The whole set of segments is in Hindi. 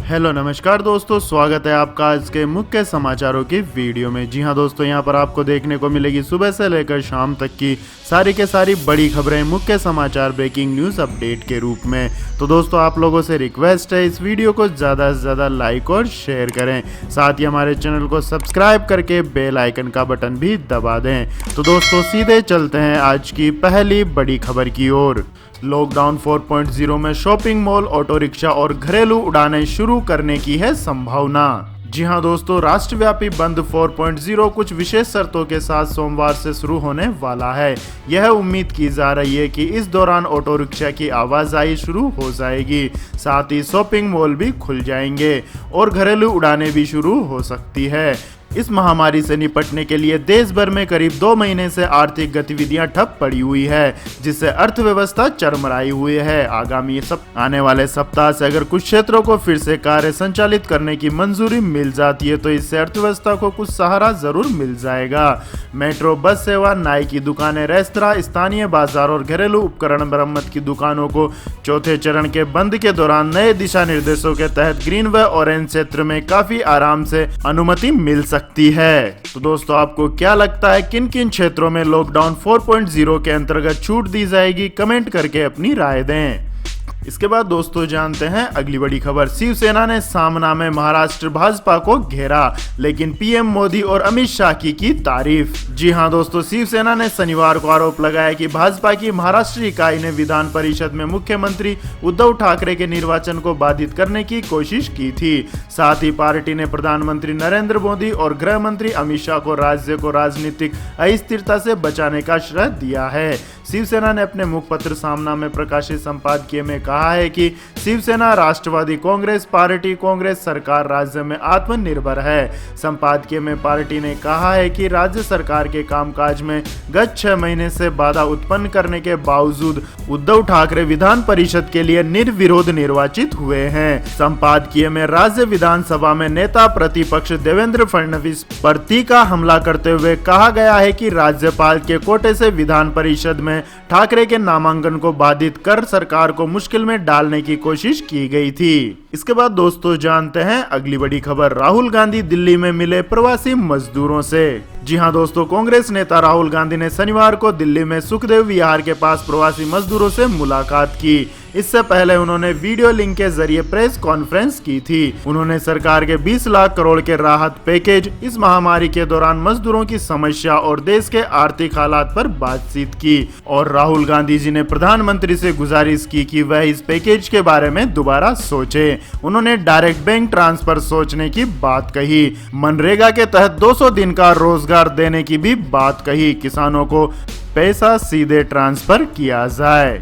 हेलो नमस्कार दोस्तों, स्वागत है आपका आज के मुख्य समाचारों की वीडियो में। जी हां दोस्तों, यहां पर आपको देखने को मिलेगी सुबह से लेकर शाम तक की सारी के सारी बड़ी खबरें मुख्य समाचार ब्रेकिंग न्यूज़ अपडेट के रूप में। तो दोस्तों, आप लोगों से रिक्वेस्ट है इस वीडियो को ज़्यादा से ज़्यादा लाइक और शेयर करें, साथ ही हमारे चैनल को सब्सक्राइब करके बेल आइकन का बटन भी दबा दें। तो दोस्तों, सीधे चलते हैं आज की पहली बड़ी खबर की ओर। लॉकडाउन 4.0 में शॉपिंग मॉल, ऑटो रिक्शा और घरेलू उड़ानें शुरू करने की है संभावना। जी हां दोस्तों, राष्ट्रव्यापी बंद 4.0 कुछ विशेष शर्तों के साथ सोमवार से शुरू होने वाला है। यह उम्मीद की जा रही है कि इस दौरान ऑटो रिक्शा की आवाजाही शुरू हो जाएगी, साथ ही शॉपिंग मॉल भी खुल जाएंगे और घरेलू उड़ानें भी शुरू हो सकती है। इस महामारी से निपटने के लिए देश भर में करीब 2 महीने से आर्थिक गतिविधियां ठप पड़ी हुई है, जिससे अर्थव्यवस्था चरमराई हुई है। आने वाले सप्ताह से अगर कुछ क्षेत्रों को फिर से कार्य संचालित करने की मंजूरी मिल जाती है तो इससे अर्थव्यवस्था को कुछ सहारा जरूर मिल जाएगा। मेट्रो, बस सेवा, नाई की दुकानें, रेस्तरां, स्थानीय बाजार और घरेलू उपकरण मरम्मत की दुकानों को चौथे चरण के बंद के दौरान नए दिशा निर्देशों के तहत ग्रीन व ऑरेंज क्षेत्र में काफी आराम से अनुमति मिल सकती है। तो दोस्तों, आपको क्या लगता है किन किन क्षेत्रों में लॉकडाउन 4.0 के अंतर्गत छूट दी जाएगी? कमेंट करके अपनी राय दें। इसके बाद दोस्तों जानते हैं अगली बड़ी खबर। शिवसेना ने सामना में महाराष्ट्र भाजपा को घेरा, लेकिन पीएम मोदी और अमित शाह की तारीफ। जी हां दोस्तों, शिवसेना ने शनिवार को आरोप लगाया कि भाजपा की महाराष्ट्र इकाई ने विधान परिषद में मुख्यमंत्री उद्धव ठाकरे के निर्वाचन को बाधित करने की कोशिश की थी। साथ ही पार्टी ने प्रधानमंत्री नरेंद्र मोदी और गृह मंत्री अमित शाह को राज्य को राजनीतिक अस्थिरता से बचाने का श्रेय दिया है। शिवसेना ने अपने मुखपत्र सामना में प्रकाशित संपादकीय में कहा है कि शिवसेना राष्ट्रवादी कांग्रेस पार्टी कांग्रेस सरकार राज्य में आत्मनिर्भर है। संपादकीय में पार्टी ने कहा है कि राज्य सरकार के कामकाज में गत 6 महीने से बाधा उत्पन्न करने के बावजूद उद्धव ठाकरे विधान परिषद के लिए निर्विरोध निर्वाचित हुए हैं। संपादकीय में राज्य विधानसभा में नेता प्रतिपक्ष देवेंद्र फडणवीस पर तीखा हमला करते हुए कहा गया है कि राज्यपाल के कोटे से विधान परिषद में ठाकरे के नामांकन को बाधित कर सरकार को मुश्किल में डालने की कोशिश की गई थी। इसके बाद दोस्तों जानते हैं अगली बड़ी खबर। राहुल गांधी दिल्ली में मिले प्रवासी मजदूरों से। जी हां दोस्तों, कांग्रेस नेता राहुल गांधी ने शनिवार को दिल्ली में सुखदेव विहार के पास प्रवासी मजदूरों से मुलाकात की। इससे पहले उन्होंने वीडियो लिंक के जरिए प्रेस कॉन्फ्रेंस की थी। उन्होंने सरकार के 20 लाख करोड़ के राहत पैकेज, इस महामारी के दौरान मजदूरों की समस्या और देश के आर्थिक हालात पर बातचीत की और राहुल गांधी जी ने प्रधानमंत्री से गुजारिश की कि वह इस पैकेज के बारे में दोबारा सोचे। उन्होंने डायरेक्ट बैंक ट्रांसफर सोचने की बात कही, मनरेगा के तहत 200 दिन का रोजगार देने की भी बात कही, किसानों को पैसा सीधे ट्रांसफर किया जाए।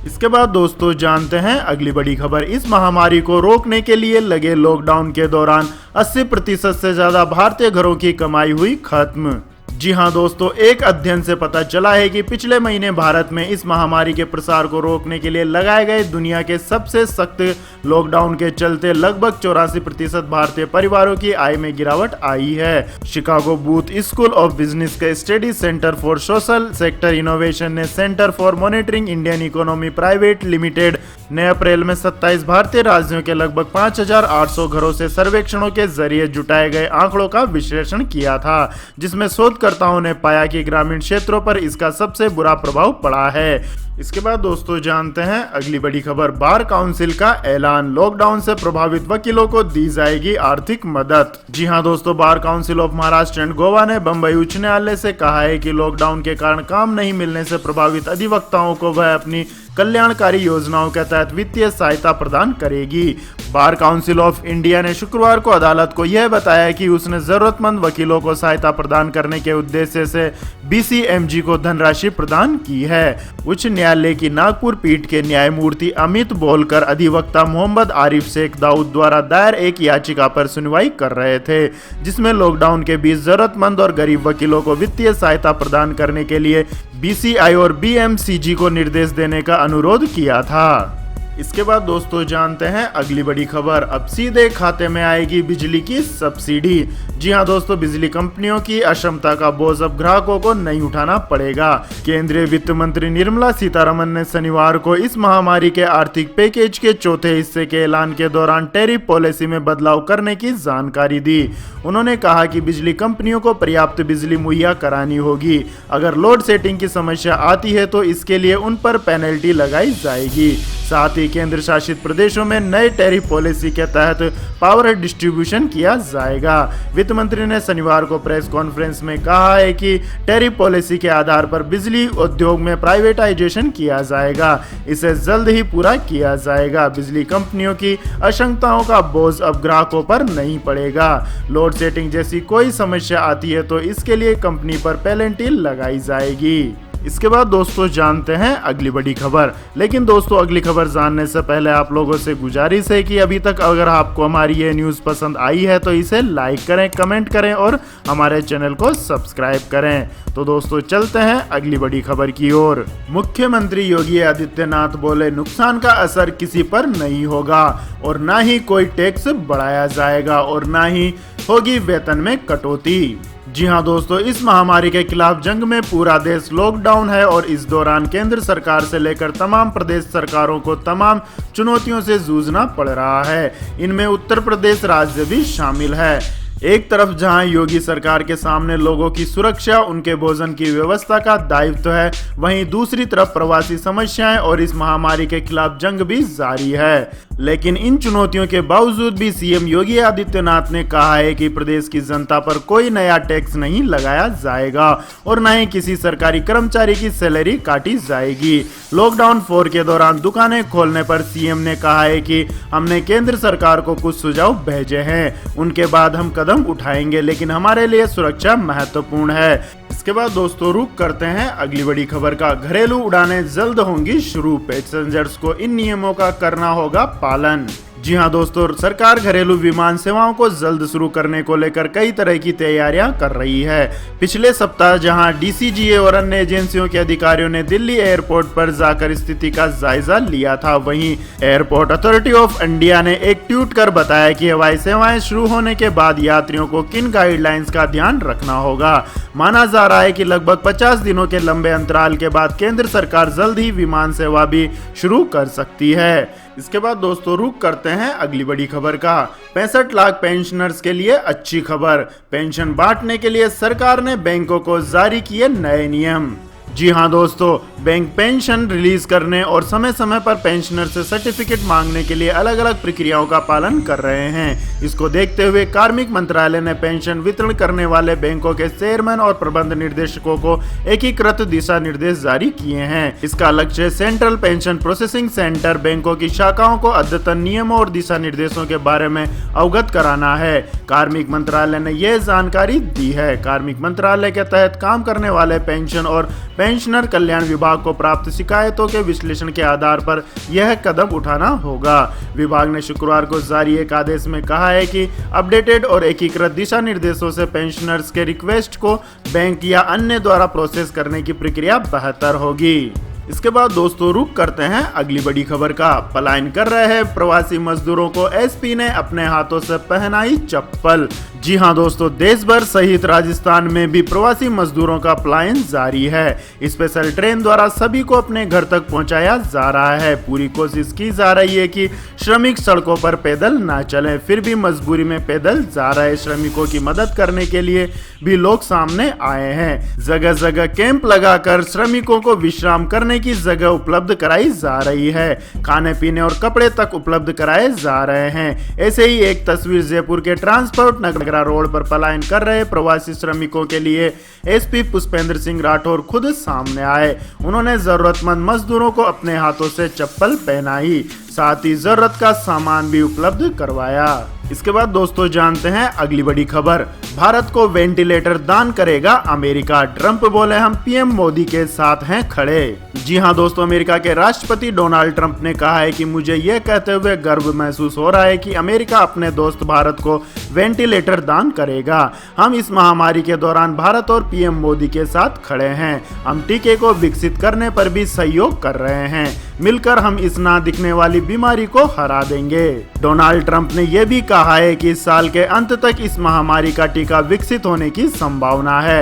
इसके बाद दोस्तों जानते हैं अगली बड़ी खबर। इस महामारी को रोकने के लिए लगे लॉकडाउन के दौरान 80% से ज्यादा भारतीय घरों की कमाई हुई खत्म। जी हां दोस्तों, एक अध्ययन से पता चला है कि पिछले महीने भारत में इस महामारी के प्रसार को रोकने के लिए लगाए गए दुनिया के सबसे सख्त लॉकडाउन के चलते लगभग 84% भारतीय परिवारों की आय में गिरावट आई है। Chicago Booth school of business के study centre for social sector innovation ने centre for monitoring Indian economy private limited ने अप्रैल में 27 भारतीय राज्यों के लगभग 5800 घरों से सर्वेक्षणों के जरिए जुटाए गए आंकड़ों का विश्लेषण किया था, जिसमें शोधकर्ताओं ने पाया कि ग्रामीण क्षेत्रों पर इसका सबसे बुरा प्रभाव पड़ा है। इसके बाद दोस्तों जानते हैं अगली बड़ी खबर। बार काउंसिल का ऐलान, लॉकडाउन से प्रभावित वकीलों को दी जाएगी आर्थिक मदद। जी हां दोस्तों, bar council of Maharashtra and Goa ने बंबई उच्च न्यायालय से कहा है कि लॉकडाउन के कारण काम नहीं मिलने से प्रभावित अधिवक्ताओं को वह अपनी कल्याणकारी योजनाओं के तहत वित्तीय सहायता प्रदान करेगी। बार काउंसिल ऑफ इंडिया ने शुक्रवार को अदालत को यह बताया कि उसने जरूरतमंद वकीलों को सहायता प्रदान करने के उद्देश्य से बीसीएमजी को धनराशि प्रदान की है। उच्च न्यायालय की नागपुर पीठ के न्यायमूर्ति अमित बोलकर अधिवक्ता मोहम्मद आरिफ शेख दाऊद द्वारा दायर एक याचिका पर सुनवाई कर रहे थे, जिसमें लॉकडाउन के बीच जरूरतमंद और गरीब वकीलों को वित्तीय सहायता प्रदान करने के लिए बीसीआई और बीएमसीजी को निर्देश देने का अनुरोध किया था। इसके बाद दोस्तों जानते हैं अगली बड़ी खबर। अब सीधे खाते में आएगी बिजली की सब्सिडी। जी हां दोस्तों, बिजली कंपनियों की अक्षमता का बोझ अब ग्राहकों को नहीं उठाना पड़ेगा। केंद्रीय वित्त मंत्री निर्मला सीतारमन ने शनिवार को इस महामारी के आर्थिक पैकेज के चौथे हिस्से के ऐलान के दौरान टैरिफ पॉलिसी में बदलाव करने की जानकारी दी। उन्होंने कहा कि बिजली कंपनियों को पर्याप्त बिजली मुहैया करानी होगी। अगर लोड सेटिंग की समस्या आती है तो इसके लिए उन पर पेनल्टी लगाई जाएगी। साथ ही केंद्र शासित प्रदेशों में नए टैरिफ पॉलिसी के तहत पावर डिस्ट्रीब्यूशन किया जाएगा। वित्त मंत्री ने शनिवार को प्रेस कॉन्फ्रेंस में कहा है कि टैरिफ पॉलिसी के आधार पर बिजली उद्योग में प्राइवेटाइजेशन किया जाएगा। इसे जल्द ही पूरा किया जाएगा। बिजली कंपनियों की अक्षमताओं का बोझ अब ग्राहकों पर नहीं पड़ेगा। लोड सेटिंग जैसी कोई समस्या आती है तो इसके लिए कंपनी पर पेनल्टी लगाई जाएगी। इसके बाद दोस्तों जानते हैं अगली बड़ी खबर। लेकिन दोस्तों अगली खबर जानने से पहले आप लोगों से गुजारिश है कि अभी तक अगर आपको हमारी ये न्यूज़ पसंद आई है तो इसे लाइक करें, कमेंट करें और हमारे चैनल को सब्सक्राइब करें। तो दोस्तों चलते हैं अगली बड़ी खबर की ओर। मुख्यमंत्री योगी आदित्यनाथ बोले, नुकसान का असर किसी पर नहीं होगा और ना ही कोई टैक्स बढ़ाया जाएगा और ना ही होगी वेतन में कटौती। जी हां दोस्तों, इस महामारी के खिलाफ जंग में पूरा देश लॉकडाउन है और इस दौरान केंद्र सरकार से लेकर तमाम प्रदेश सरकारों को तमाम चुनौतियों से जूझना पड़ रहा है। इनमें उत्तर प्रदेश राज्य भी शामिल है। एक तरफ जहां योगी सरकार के सामने लोगों की सुरक्षा, उनके भोजन की व्यवस्था का दायित्व है, वहीं दूसरी तरफ प्रवासी समस्याएं और इस महामारी के खिलाफ जंग भी जारी है। लेकिन इन चुनौतियों के बावजूद भी सीएम योगी आदित्यनाथ ने कहा है कि प्रदेश की जनता पर कोई नया टैक्स नहीं लगाया जाएगा और न ही किसी सरकारी कर्मचारी की सैलरी काटी जाएगी। लॉकडाउन 4 के दौरान दुकानें खोलने पर सीएम ने कहा है कि हमने केंद्र सरकार को कुछ सुझाव भेजे हैं, उनके बाद हम कदम उठाएंगे, लेकिन हमारे लिए सुरक्षा महत्वपूर्ण है। इसके बाद दोस्तों रुक करते हैं अगली बड़ी खबर का। घरेलू उड़ानें जल्द होंगी शुरू, पैसेंजर्स को इन नियमों का करना होगा पालन। जी हां दोस्तों, सरकार घरेलू विमान सेवाओं को जल्द शुरू करने को लेकर कई तरह की तैयारियां कर रही है। पिछले सप्ताह जहां डीसीजीए और अन्य एजेंसियों के अधिकारियों ने दिल्ली एयरपोर्ट पर जाकर स्थिति का जायजा लिया था, वहीं एयरपोर्ट अथॉरिटी ऑफ इंडिया ने एक ट्वीट कर बताया कि हवाई सेवाएं शुरू होने के बाद यात्रियों को किन गाइडलाइंस का ध्यान रखना होगा। माना जा रहा है कि लगभग 50 दिनों के लंबे अंतराल के बाद केंद्र सरकार जल्द ही विमान सेवा भी शुरू कर सकती है। इसके बाद दोस्तों रुक करते हैं अगली बड़ी खबर का। 65 लाख पेंशनर्स के लिए अच्छी खबर। पेंशन बांटने के लिए सरकार ने बैंकों को जारी किए नए नियम। जी हां दोस्तों, बैंक पेंशन रिलीज करने और समय समय पर पेंशनर से सर्टिफिकेट मांगने के लिए अलग अलग प्रक्रियाओं का पालन कर रहे हैं। इसको देखते हुए कार्मिक मंत्रालय ने पेंशन वितरण करने वाले बैंकों के चेयरमैन और प्रबंध निर्देशकों को एकीकृत दिशा निर्देश जारी किए हैं। इसका लक्ष्य सेंट्रल पेंशन प्रोसेसिंग सेंटर बैंकों की शाखाओं को अद्यतन नियमों और दिशा निर्देशों के बारे में अवगत कराना है। कार्मिक मंत्रालय ने यह जानकारी दी है। कार्मिक मंत्रालय के तहत काम करने वाले पेंशन और पेंशनर कल्याण विभाग को प्राप्त शिकायतों के विश्लेषण के आधार पर यह कदम उठाना होगा। विभाग ने शुक्रवार को जारी एक आदेश में कहा है कि अपडेटेड और एकीकृत दिशा निर्देशों से पेंशनर्स के रिक्वेस्ट को बैंक या अन्य द्वारा प्रोसेस करने की प्रक्रिया बेहतर होगी। इसके बाद दोस्तों रुक करते हैं अगली बड़ी खबर का। पलायन कर रहे हैं प्रवासी मजदूरों को एसपी ने अपने हाथों से पहनाई चप्पल। जी हां दोस्तों, देश भर सहित राजस्थान में भी प्रवासी मजदूरों का पलायन जारी है। स्पेशल ट्रेन द्वारा सभी को अपने घर तक पहुंचाया जा रहा है। पूरी कोशिश की जा रही है कि श्रमिक सड़कों पर पैदल ना चलें, फिर भी मजबूरी में पैदल जा रहे श्रमिकों की मदद करने के लिए भी लोग सामने आए हैं। जगह जगह कैंप लगाकर श्रमिकों को विश्राम करने की जगह उपलब्ध कराई जा रही है। खाने पीने और कपड़े तक उपलब्ध कराए जा रहे हैं। ऐसे ही एक तस्वीर जयपुर के ट्रांसपोर्ट नगरा रोड पर पलायन कर रहे प्रवासी श्रमिकों के लिए एसपी पुष्पेंद्र सिंह राठौर खुद सामने आए। उन्होंने जरूरतमंद मजदूरों को अपने हाथों से चप्पल पहनाई, साथ ही जरूरत का सामान भी उपलब्ध करवाया। इसके बाद दोस्तों जानते हैं अगली बड़ी खबर। भारत को वेंटिलेटर दान करेगा अमेरिका। ट्रंप बोले, हम पीएम मोदी के साथ हैं खड़े। जी हां दोस्तों, अमेरिका के राष्ट्रपति डोनाल्ड ट्रंप ने कहा है कि मुझे यह कहते हुए गर्व महसूस हो रहा है कि अमेरिका अपने दोस्त भारत को वेंटिलेटर दान करेगा। हम इस महामारी के दौरान भारत और पीएम मोदी के साथ खड़े हैं। हम टीके को विकसित करने पर भी सहयोग कर रहे हैं। मिलकर हम इस ना दिखने वाली बीमारी को हरा देंगे। डोनाल्ड ट्रंप ने यह भी कहा है कि इस साल के अंत तक इस महामारी का टीका विकसित होने की संभावना है।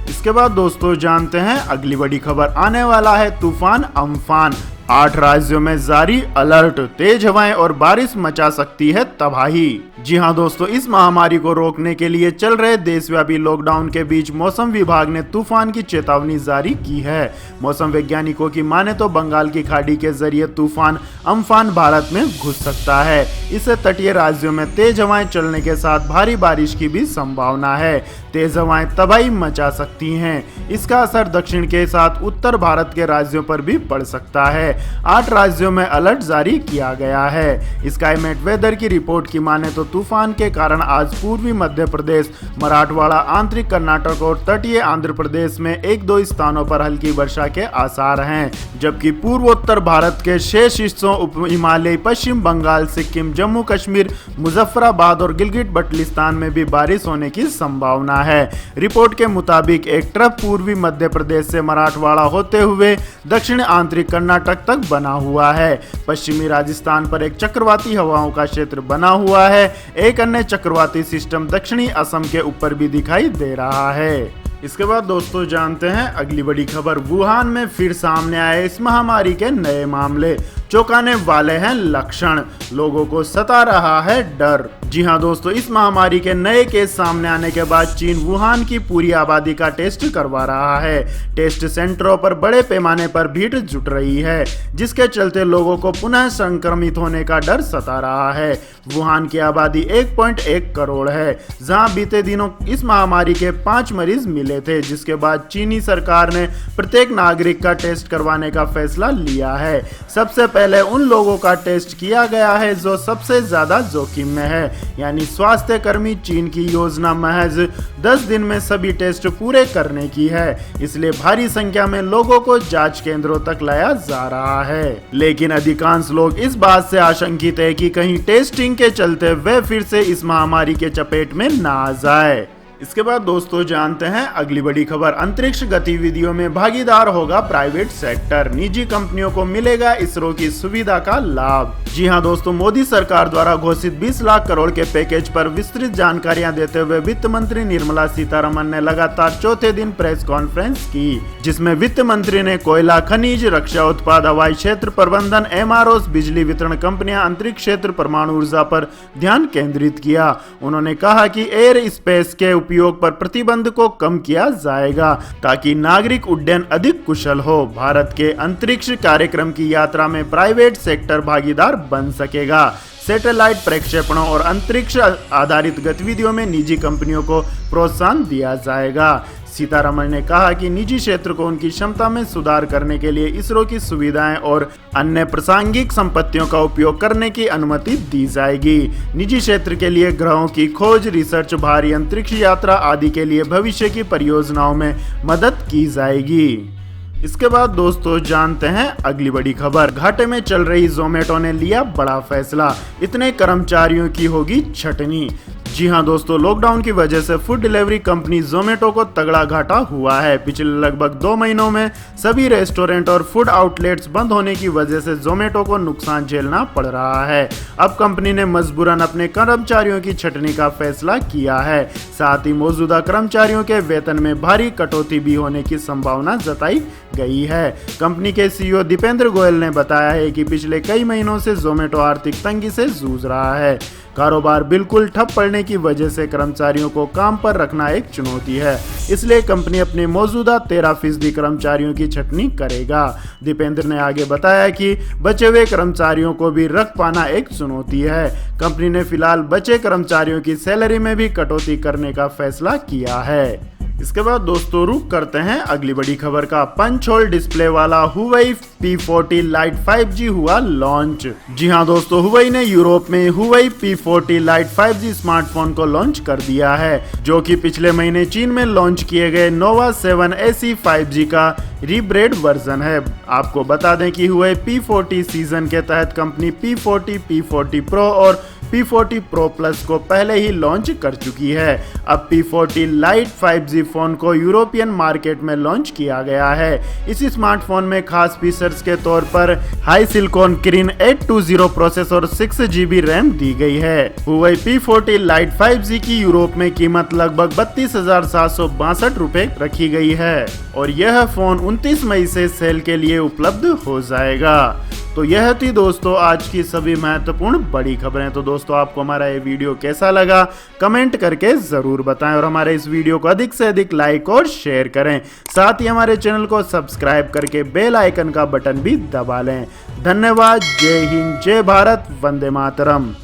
इसके बाद दोस्तों जानते हैं अगली बड़ी खबर, आने वाला है तूफान अम्फान। 8 राज्यों में जारी अलर्ट, तेज हवाएं और बारिश मचा सकती है तबाही। जी हां दोस्तों, इस महामारी को रोकने के लिए चल रहे देशव्यापी लॉकडाउन के बीच मौसम विभाग ने तूफान की चेतावनी जारी की है। मौसम वैज्ञानिकों की माने तो बंगाल की खाड़ी के जरिए तूफान अम्फान भारत में घुस सकता है। इससे तटीय राज्यों में तेज हवाएं चलने के साथ भारी बारिश की भी संभावना है। तेज हवाएं तबाही मचा सकती हैं। इसका असर दक्षिण के साथ उत्तर भारत के राज्यों पर भी पड़ सकता है। 8 राज्यों में अलर्ट जारी किया गया है। स्काईमेट वेदर की रिपोर्ट की माने तो तूफान के कारण आज पूर्वी मध्य प्रदेश, मराठवाड़ा, आंतरिक कर्नाटक और तटीय आंध्र प्रदेश में 1-2 स्थानों पर हल्की वर्षा के आसार हैं, जबकि पूर्वोत्तर भारत के शेष हिस्सों, उप हिमालय, पश्चिम बंगाल, सिक्किम, जम्मू कश्मीर, मुजफ्फराबाद और गिलगिट बल्टिस्तान में भी बारिश होने की संभावना है। रिपोर्ट के मुताबिक एक ट्रफ पूर्वी मध्य प्रदेश से मराठवाड़ा होते हुए दक्षिण आंतरिक कर्नाटक तक बना हुआ है। पश्चिमी राजस्थान पर एक चक्रवाती हवाओं का क्षेत्र बना हुआ है। एक अन्य चक्रवाती सिस्टम दक्षिणी असम के ऊपर भी दिखाई दे रहा है। इसके बाद दोस्तों जानते हैं अगली बड़ी खबर, वुहान में फिर सामने आए इस महामारी के नए मामले, चौंकाने वाले हैं लक्षण, लोगों को सता रहा है डर। जी हां दोस्तों, इस महामारी के नए केस सामने आने के बाद चीन वुहान की पूरी आबादी का टेस्ट करवा रहा है। टेस्ट सेंटरों पर बड़े पैमाने पर भीड़ जुट रही है, जिसके चलते लोगों को पुनः संक्रमित होने का डर सता रहा है। वुहान की आबादी 1.1 करोड़ है, जहां बीते दिनों इस महामारी के 5 मरीज मिले थे, जिसके बाद चीनी सरकार ने प्रत्येक नागरिक का टेस्ट करवाने का फैसला लिया है। सबसे पहले उन लोगों का टेस्ट किया गया है जो सबसे ज्यादा जोखिम में है, यानी स्वास्थ्य कर्मी। चीन की योजना महज 10 दिन में सभी टेस्ट पूरे करने की है, इसलिए भारी संख्या में लोगों को जांच केंद्रों तक लाया जा रहा है। लेकिन अधिकांश लोग इस बात से आशंकित है कि कहीं टेस्टिंग के चलते वे फिर से इस महामारी के चपेट में ना आ जाए। इसके बाद दोस्तों जानते हैं अगली बड़ी खबर, अंतरिक्ष गतिविधियों में भागीदार होगा प्राइवेट सेक्टर, निजी कंपनियों को मिलेगा इसरो की सुविधा का लाभ। जी हां दोस्तों, मोदी सरकार द्वारा घोषित 20 लाख करोड़ के पैकेज पर विस्तृत जानकारियां देते हुए वित्त मंत्री निर्मला सीतारमण ने लगातार चौथे दिन प्रेस कॉन्फ्रेंस की, जिसमें वित्त मंत्री ने कोयला, खनिज, रक्षा उत्पाद, हवाई क्षेत्र प्रबंधन, MROs, बिजली वितरण कंपनियां, अंतरिक्ष क्षेत्र, परमाणु ऊर्जा पर ध्यान केंद्रित किया। उन्होंने कहा कि एयर स्पेस के उपयोग पर प्रतिबंध को कम किया जाएगा ताकि नागरिक उड्डयन अधिक कुशल हो। भारत के अंतरिक्ष कार्यक्रम की यात्रा में प्राइवेट सेक्टर भागीदार बन सकेगा। सैटेलाइट प्रक्षेपणों और अंतरिक्ष आधारित गतिविधियों में निजी कंपनियों को प्रोत्साहन दिया जाएगा। सीतारमण ने कहा कि निजी क्षेत्र को उनकी क्षमता में सुधार करने के लिए इसरो की सुविधाएं और अन्य प्रासंगिक संपत्तियों का उपयोग करने की अनुमति दी जाएगी। निजी क्षेत्र के लिए ग्रहों की खोज, रिसर्च, भारी अंतरिक्ष यात्रा आदि के लिए भविष्य की परियोजनाओं में मदद की जाएगी। इसके बाद दोस्तों जानते हैं अगली बड़ी खबर, घाटे में चल रही जोमेटो ने लिया बड़ा फैसला, इतने कर्मचारियों की होगी छटनी। जी हां दोस्तों, लॉकडाउन की वजह से फूड डिलीवरी कंपनी जोमेटो को तगड़ा घाटा हुआ है। पिछले लगभग 2 महीनों में सभी रेस्टोरेंट और फूड आउटलेट्स बंद होने की वजह से जोमेटो को नुकसान झेलना पड़ रहा है। अब कंपनी ने मजबूरन अपने कर्मचारियों की छटनी का फैसला किया है। साथ ही मौजूदा कर्मचारियों के वेतन में भारी कटौती भी होने की संभावना जताई गई है। कंपनी के CEO दीपेंद्र गोयल ने बताया है कि पिछले कई महीनों से जोमेटो आर्थिक तंगी से जूझ रहा है। कारोबार बिल्कुल ठप पड़ने की वजह से कर्मचारियों को काम पर रखना एक चुनौती है, इसलिए कंपनी अपने मौजूदा 13% कर्मचारियों की छटनी करेगा। दीपेंद्र ने आगे बताया कि बचे हुए कर्मचारियों को भी रख पाना एक चुनौती है। कंपनी ने फिलहाल बचे कर्मचारियों की सैलरी में भी कटौती करने का फैसला किया है। इसके बाद दोस्तों रुक करते हैं अगली बड़ी खबर का, पंच होल डिस्प्ले वाला हुआई P40 Lite 5G हुआ लॉन्च। जी हां दोस्तों, हुआई ने यूरोप में हुआई P40 Lite 5G स्मार्टफोन को लॉन्च कर दिया है, जो कि पिछले महीने चीन में लॉन्च किए गए नोवा 7 AC 5G का रीब्रेड वर्जन है। आपको बता दें कि हुआई P40 सीजन के तहत कंपनी P40, P40 Pro और P40 Pro Plus को पहले ही लॉन्च कर चुकी है। अब P40 Lite 5G फोन को यूरोपियन मार्केट में लॉन्च किया गया है। इस स्मार्टफोन में खास फीचर्स के तौर पर हाई सिलिकॉन किरिन 820 प्रोसेसर और 6GB रैम दी गई है। Huawei P40 Lite 5G की यूरोप में कीमत लगभग 32,762 रुपए रखी गई है और यह फोन 29 मई से सेल के लिए उपलब्ध हो जाएगा। तो यह थी दोस्तों आज की सभी महत्वपूर्ण बड़ी खबरें। तो दोस्तों आपको हमारा ये वीडियो कैसा लगा कमेंट करके जरूर बताएं और हमारे इस वीडियो को अधिक से अधिक लाइक और शेयर करें। साथ ही हमारे चैनल को सब्सक्राइब करके बेल आइकन का बटन भी दबा लें। धन्यवाद। जय हिंद, जय भारत, वंदे मातरम।